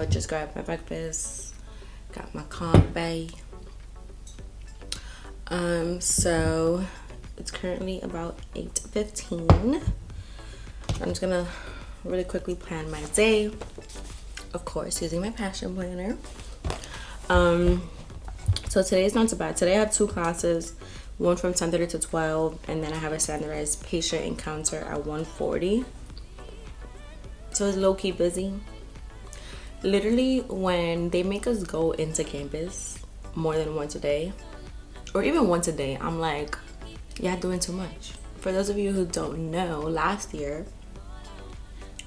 just grabbed my breakfast, got my coffee. So it's currently about 8:15. I'm just gonna really quickly plan my day, of course using my passion planner. So today's not so bad. Today I have 2 classes, one from 10:30 to 12, and then I have a standardized patient encounter at 1:40. So it's low-key busy. Literally, when they make us go into campus more than once a day, or even once a day, I'm like, yeah, doing too much. For those of you who don't know, last year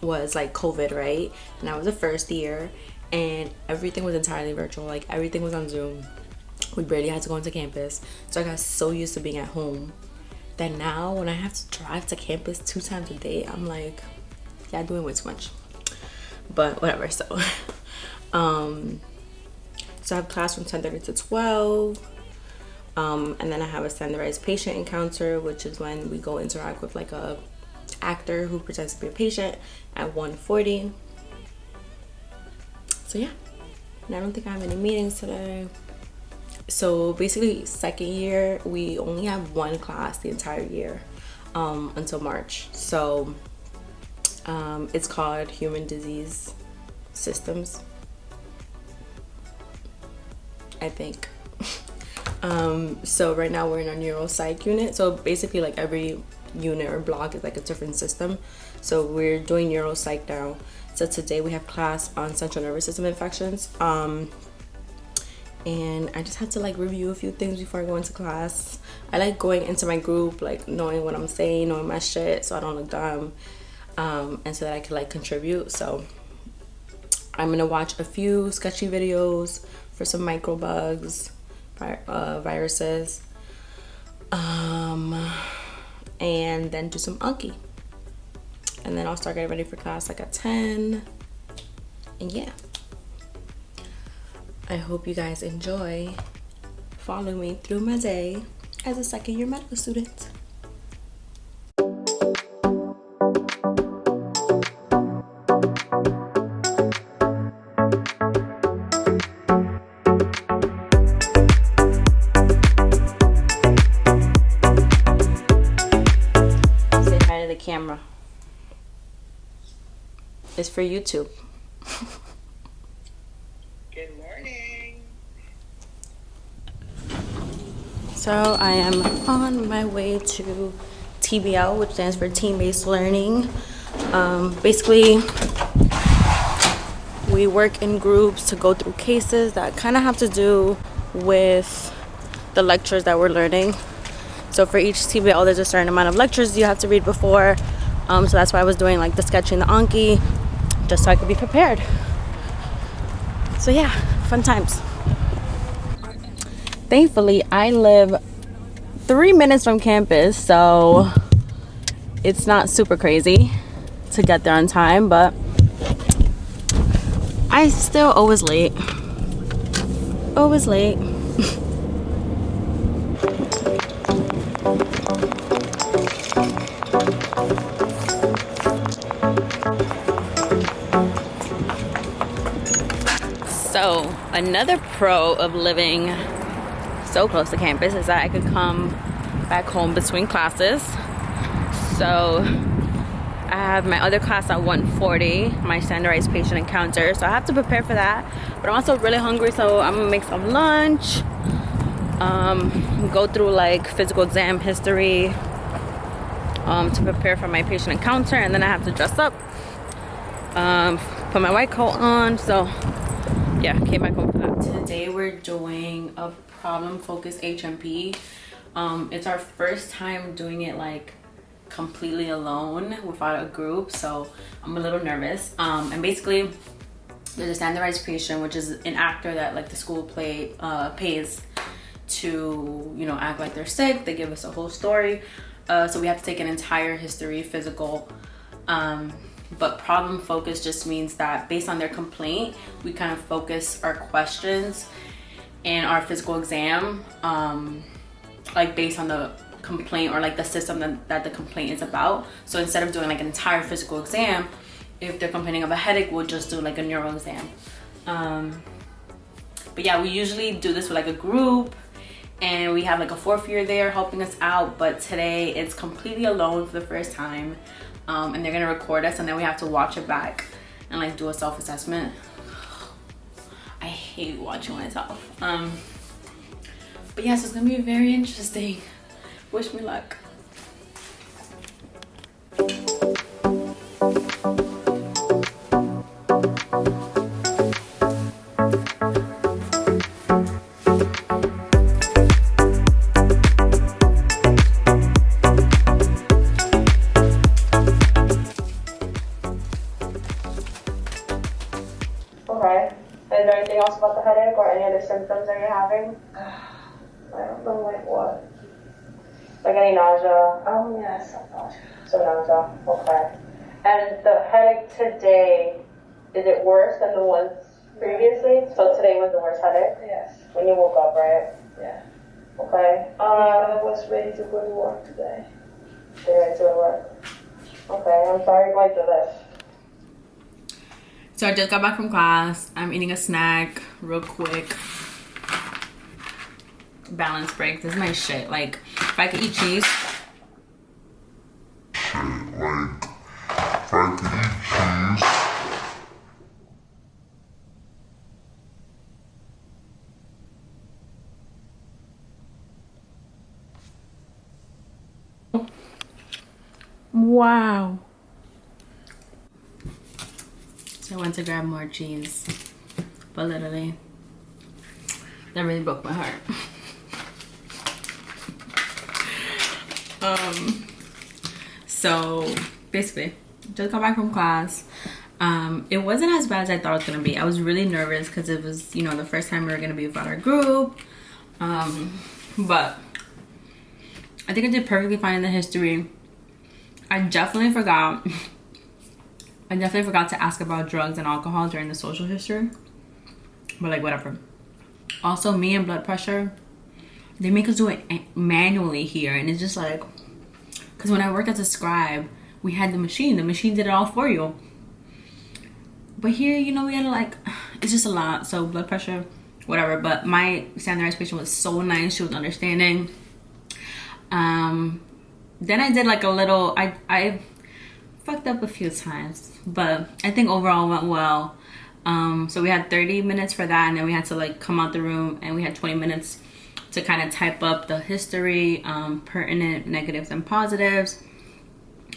was like COVID, right? And I was the first year, and everything was entirely virtual. Like, everything was on Zoom. We barely had to go into campus. So I got so used to being at home that now when I have to drive to campus 2 times a day, I'm like, yeah, doing way too much. But whatever. So so I have class from 10:30 to 12. And then I have a standardized patient encounter, which is when we go interact with like a actor who pretends to be a patient at 1:40. So yeah, and I don't think I have any meetings today. So basically, second year we only have 1 class the entire year until March. So it's called Human Disease Systems, I think. So right now we're in our neuropsych unit. So basically, like, every unit or block is like a different system. So we're doing neuropsych now. So today we have class on central nervous system infections. And I just had to like review a few things before I go into class. I like going into my group, like knowing what I'm saying, knowing my shit, so I don't look dumb, and so that I can like contribute. So I'm gonna watch a few sketchy videos for some microbugs, viruses, and then do some Anki, and then I'll start getting ready for class like at 10. And yeah, I hope you guys enjoy following me through my day as a second-year medical student. Say hi to the camera. It's for YouTube. Good morning. So I am on my way to TBL, which stands for team-based learning. Basically, we work in groups to go through cases that kind of have to do with the lectures that we're learning. So for each TBL, there's a certain amount of lectures you have to read before. So that's why I was doing like the sketching, the Anki, just so I could be prepared. So yeah, fun times. Thankfully, I live 3 minutes from campus, so it's not super crazy to get there on time, but I still always late. Always late. So another pro of living so close to campus is that I could come back home between classes. So I have my other class at 1:40, my standardized patient encounter, so I have to prepare for that. But I'm also really hungry, so I'm gonna make some lunch, go through like physical exam history to prepare for my patient encounter, and then I have to dress up, put my white coat on. So yeah, came back home for that. Today we're doing a problem focused HMP. It's our first time doing it like completely alone without a group, so I'm a little nervous. And basically there's a standardized patient, which is an actor that like the school pays to, you know, act like they're sick. They give us a whole story, so we have to take an entire history, physical, but problem focus just means that based on their complaint, we kind of focus our questions and our physical exam like based on the complaint or like the system that the complaint is about. So instead of doing like an entire physical exam, if they're complaining of a headache, we'll just do like a neural exam. But yeah, we usually do this with like a group, and we have like a fourth year there helping us out, but today it's completely alone for the first time. And they're gonna record us, and then we have to watch it back and like do a self-assessment. I hate watching myself. But yes, it's gonna be very interesting. Wish me luck. Okay. Is there anything else about the headache or any other symptoms that you're having? I don't know, like what? Like any nausea? Oh, yeah, some nausea. Some nausea, okay. And the headache today, is it worse than the ones previously? So today was the worst headache? Yes. When you woke up, right? Yeah. Okay. I was ready to go to work today. You're ready to go to work? Okay, I'm sorry you're going through this. So I just got back from class. I'm eating a snack real quick. Balance break. This is my shit. Like, if I could eat cheese. Wow. So I went to grab more cheese, but literally, that really broke my heart. So basically, just got back from class. It wasn't as bad as I thought it was gonna be. I was really nervous because it was, you know, the first time we were gonna be without our group. But I think I did perfectly fine in the history. I definitely forgot to ask about drugs and alcohol during the social history. But like, whatever. Also, me and blood pressure, they make us do it manually here. And it's just like, because when I worked as a scribe, we had the machine. The machine did it all for you. But here, you know, we had to like, it's just a lot. So blood pressure, whatever. But my standardized patient was so nice. She was understanding. Then I did like a little, I fucked up a few times, but I think overall went well. So we had 30 minutes for that, and then we had to like come out the room, and we had 20 minutes to kind of type up the history, pertinent negatives and positives,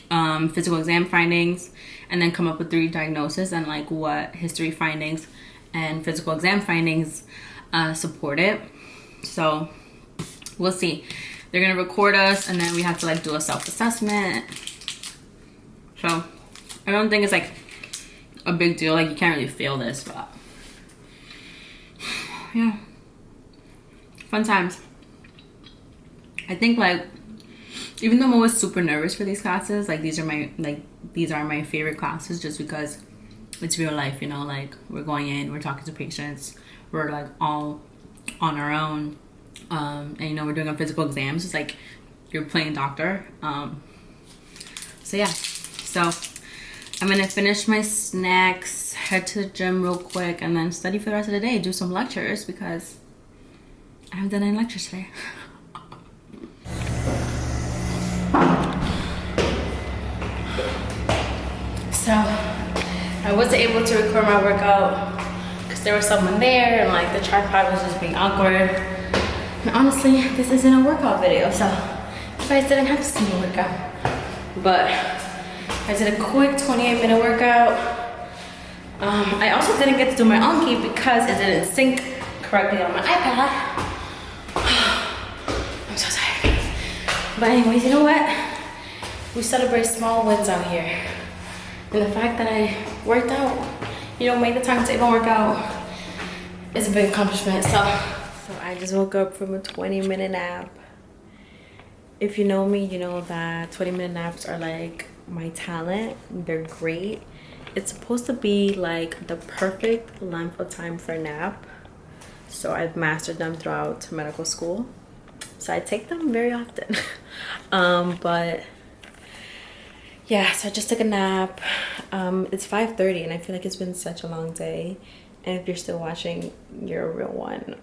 physical exam findings, and then come up with 3 diagnoses and like what history findings and physical exam findings support it. So we'll see. They're gonna record us, and then we have to like do a self-assessment. So I don't think it's like a big deal. Like, you can't really feel this, but yeah, fun times. I think like, even though I'm always super nervous for these classes, like these are my favorite classes, just because it's real life, you know, like we're going in, we're talking to patients, we're like all on our own. And you know, we're doing a physical exam, so it's like you're playing doctor. So yeah, so I'm gonna finish my snacks, head to the gym real quick, and then study for the rest of the day, do some lectures, because I haven't done any lectures today. So I wasn't able to record my workout because there was someone there, and like the tripod was just being awkward. And honestly, this isn't a workout video, so you guys didn't have to see me work out. But I did a quick 28-minute workout. I also didn't get to do my Anki because it didn't sync correctly on my iPad. I'm so tired. But anyways, you know what? We celebrate small wins out here. And the fact that I worked out, you know, made the time to even work out is a big accomplishment. So I just woke up from a 20-minute nap. If you know me, you know that 20-minute naps are like my talent. They're great. It's supposed to be like the perfect length of time for a nap. So I've mastered them throughout medical school. So I take them very often. But yeah, so I just took a nap. It's 5:30 and I feel like it's been such a long day. And if you're still watching, you're a real one.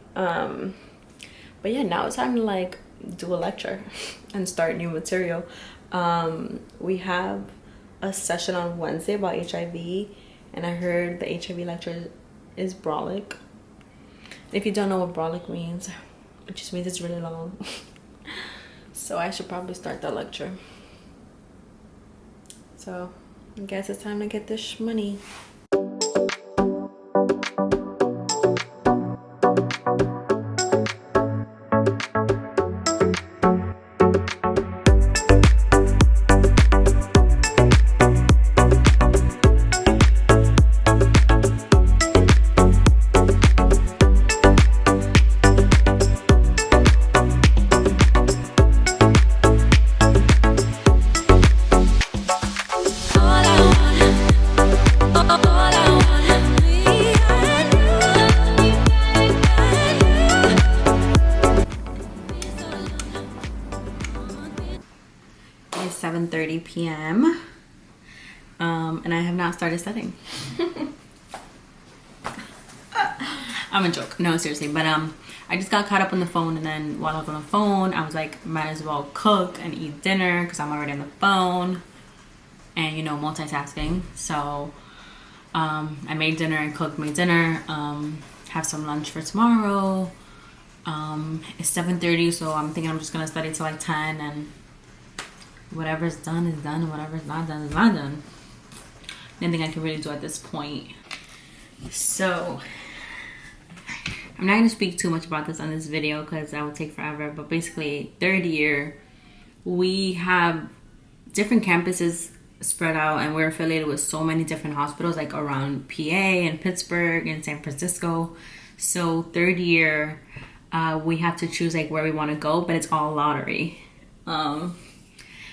But yeah, now it's time to like do a lecture and start new material. We have a session on Wednesday about HIV, and I heard the HIV lecture is brolic. If you don't know what brolic means, it just means it's really long. So I should probably start that lecture. So I guess it's time to get this money. It's 7:30 p.m. And I have not started studying. I'm a joke. No, seriously. But I just got caught up on the phone, and then while I was on the phone, I was like, might as well cook and eat dinner because I'm already on the phone, and you know, multitasking. So I made dinner and cooked my dinner. Have some lunch for tomorrow. It's 7:30, so I'm thinking I'm just gonna study till like 10, and whatever's done is done, and whatever's not done is not done. Nothing I can really do at this point. So I'm not gonna speak too much about this on this video because that will take forever. But basically, third year, we have different campuses spread out, and we're affiliated with so many different hospitals, like around PA and Pittsburgh and San Francisco. So third year, we have to choose like where we want to go, but it's all lottery.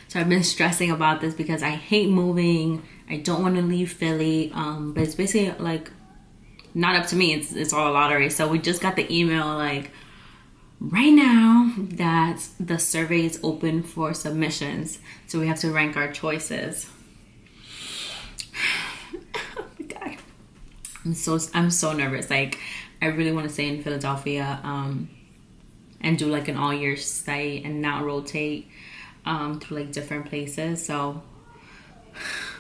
So I've been stressing about this because I hate moving. I don't want to leave Philly. But it's basically like not up to me. It's all a lottery. So we just got the email like right now that the survey is open for submissions. So we have to rank our choices. Oh my God. I'm so nervous. Like I really want to stay in Philadelphia and do like an all year stay and not rotate through like different places. So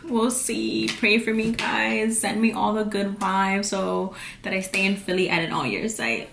we'll see. Pray for me, guys. Send me all the good vibes so that I stay in Philly at an all year site.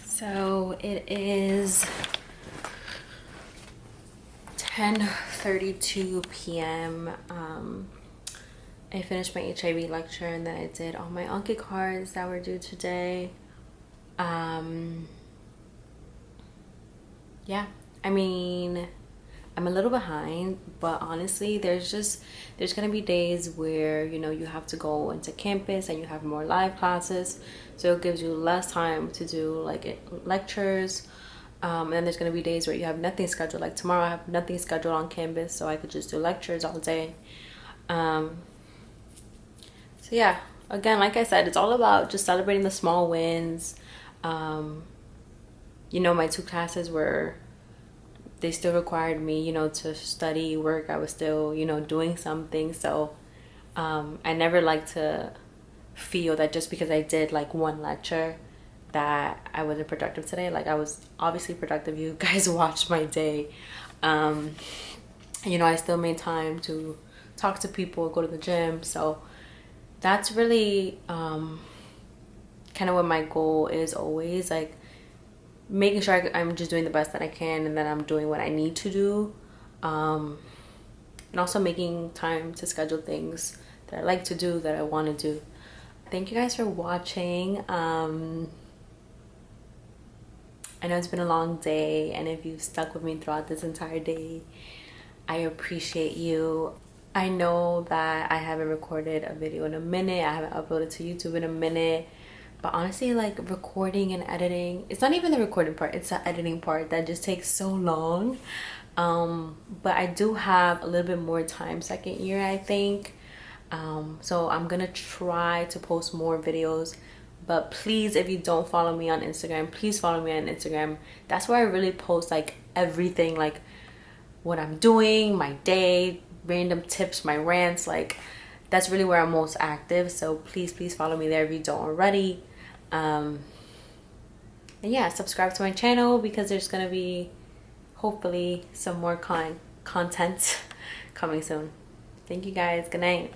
So it is 10:32 p.m. I finished my HIV lecture, and then I did all my Anki cards that were due today. Yeah, I mean, I'm a little behind, but honestly, there's gonna be days where, you know, you have to go into campus and you have more live classes, so it gives you less time to do like lectures. And then there's gonna be days where you have nothing scheduled. Like tomorrow, I have nothing scheduled on campus, so I could just do lectures all day. So yeah, again, like I said, it's all about just celebrating the small wins. You know, my 2 classes they still required me, you know, to study, work. I was still, you know, doing something. So I never like to feel that just because I did like one lecture that I wasn't productive today. Like I was obviously productive. You guys watched my day. You know, I still made time to talk to people, go to the gym. So that's really kind of what my goal is always, like making sure I'm just doing the best that I can, and then I'm doing what I need to do, and also making time to schedule things that I like to do, that I want to do. Thank you guys for watching. I know it's been a long day, and if you've stuck with me throughout this entire day, I appreciate you. I know that I haven't recorded a video in a minute. I haven't uploaded to YouTube in a minute, But honestly, like recording and editing, it's not even the recording part, it's the editing part that just takes so long. But I do have a little bit more time second year, I think. So I'm gonna try to post more videos. But please, if you don't follow me on Instagram, please follow me on Instagram. That's where I really post like everything, like what I'm doing, my day, random tips, my rants. Like that's really where I'm most active. So please follow me there if you don't already. And yeah, subscribe to my channel because there's gonna be hopefully some more content coming soon. Thank you guys. Good night.